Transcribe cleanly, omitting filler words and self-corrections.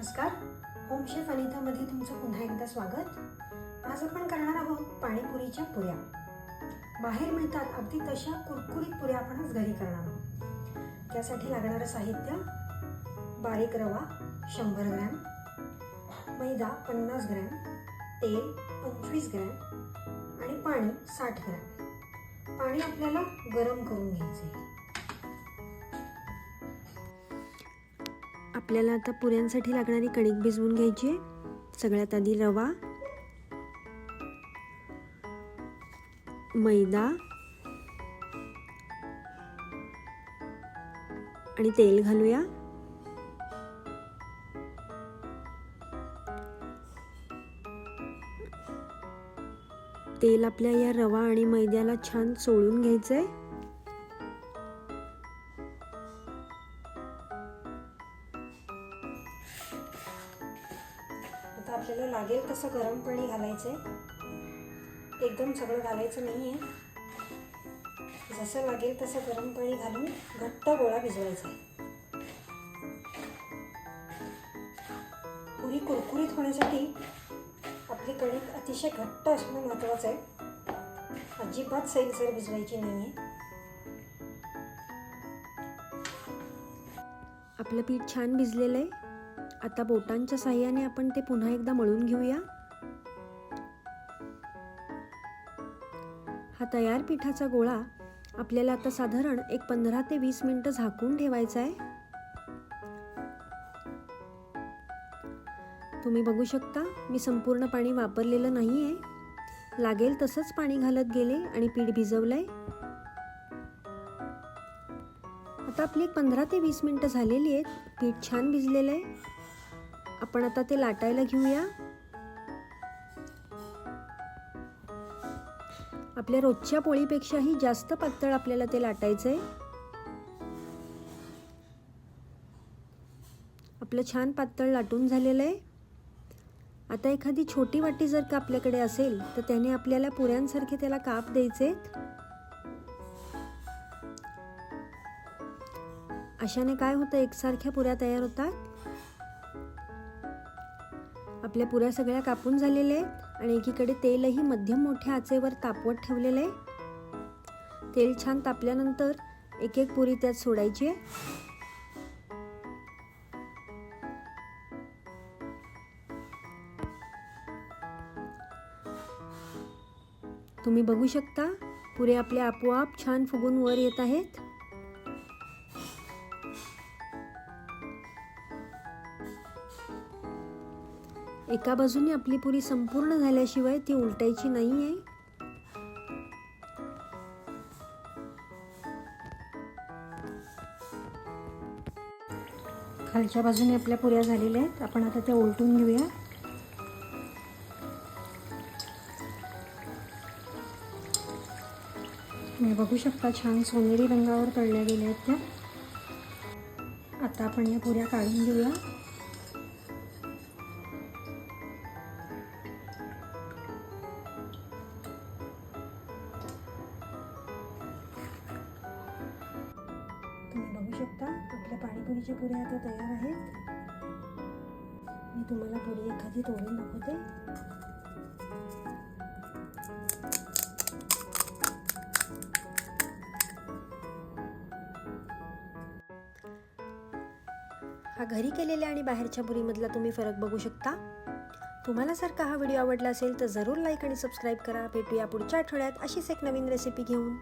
नमस्कार, home chef अनितामध्ये तुमचं पुन्हा एकदा स्वागत। आज आपण करणार आहोत पाणीपुरीच्या पुऱ्या। बाहेर मिळतात अगदी तशा कुरकुरीत पुऱ्या आपण आज घरी करणार आहोत। त्यासाठी लागणारं साहित्य: बारीक रवा 100 ग्रॅम, मैदा 50 ग्रॅम, तेल 25 ग्रॅम आणि पाणी 60 ग्रॅम। पाणी आपल्याला गरम करून घ्यायचे आहे। आपल्याला आता पुऱ्यांसाठी लागणारी कणिक भिजवून घ्यायची आहे। सगळ्यात आधी रवा, मैदा आणि तेल घालूया। तेल आपल्या या रवा आणि मैद्याला छान चोळून घ्यायचंय। आता आपल्याला लागेल तसं गरम पाणी घालायचंय। एकदम सगळं घालायचं नाहीये, जसं लागेल तसं गरम पाणी घालून घट्ट गोळा भिजवायचा आहे। पुरी कुरकुरीत होण्यासाठी आपली कणिक अतिशय घट्ट असणं महत्त्वाचं आहे। अजिबात सैलसर भिजवायची नाहीये। आपलं पीठ छान भिजलेलं आहे। आता बोटांच्या साहाय्याने आपण ते पुन्हा एकदा मळून घेऊया। हा तयार पिठाचा गोळा आपल्याला आता साधारण 15 ते 20 मिनिटं झाकून ठेवायचा आहे। तुम्ही बघू शकता, मी संपूर्ण पाणी वापरलेलं नाहीये। लागेल तसंच पाणी घालत गेले आणि पीठ भिजवलंय। आता आपली 15 ते 20 मिनिटं झालेली आहेत। पीठ छान भिजलेलं आहे। आपण आता ते लाटायला घेऊया। आपल्या रोजच्या पोळीपेक्षाही जास्त पातळ आपल्याला ते लाटायचंय। आपलं छान पातळ लाटून झालेलं आहे। आता एखादी छोटी वाटी जर का आपल्याकडे असेल तर त्याने आपल्याला पुऱ्यांसारखे त्याला काप द्यायचे। अशाने काय होतं, एकसारख्या पुऱ्या तयार होतात। आपल्या पुऱ्या सगळ्या कापून झालेल्या आहेत आणि एकीकडे तेलही मध्यम मोठ्या आचेवर तापवत ठेवलेलं आहे। तेल छान तापल्यानंतर एक एक पुरी त्यात सोडायची आहे। तुम्ही बघू शकता, पुऱ्या आपल्या आपोआप छान फुगून वर येत आहेत। एका बाजूने आपली पुरी संपूर्ण झाल्याशिवाय ती उलटायची नाहीये। खालच्या बाजूने आपल्या पुऱ्या झालेल्या आहेत। आपण आता त्या उलटून घेऊया। तुम्ही बघू शकता, छान सोनेरी रंगावर तळल्या गेल्या आहेत त्या। आता आपण या पुऱ्या काढून घेऊया। तुम्ही बघू शकता, आपल्या पाणीपुरीच्या पुऱ्या आता तयार आहेत। मी तुम्हाला पुरी एखादी तोडून दाखवते। हा घरी केलेल्या आणि बाहेरच्या पुरीमधला तुम्ही फरक बघू शकता। तुम्हाला जर का हा व्हिडिओ आवडला असेल तर जरूर लाईक आणि सबस्क्राईब करा। भेटूया पुढच्या आठवड्यात अशीच एक नवीन रेसिपी घेऊन।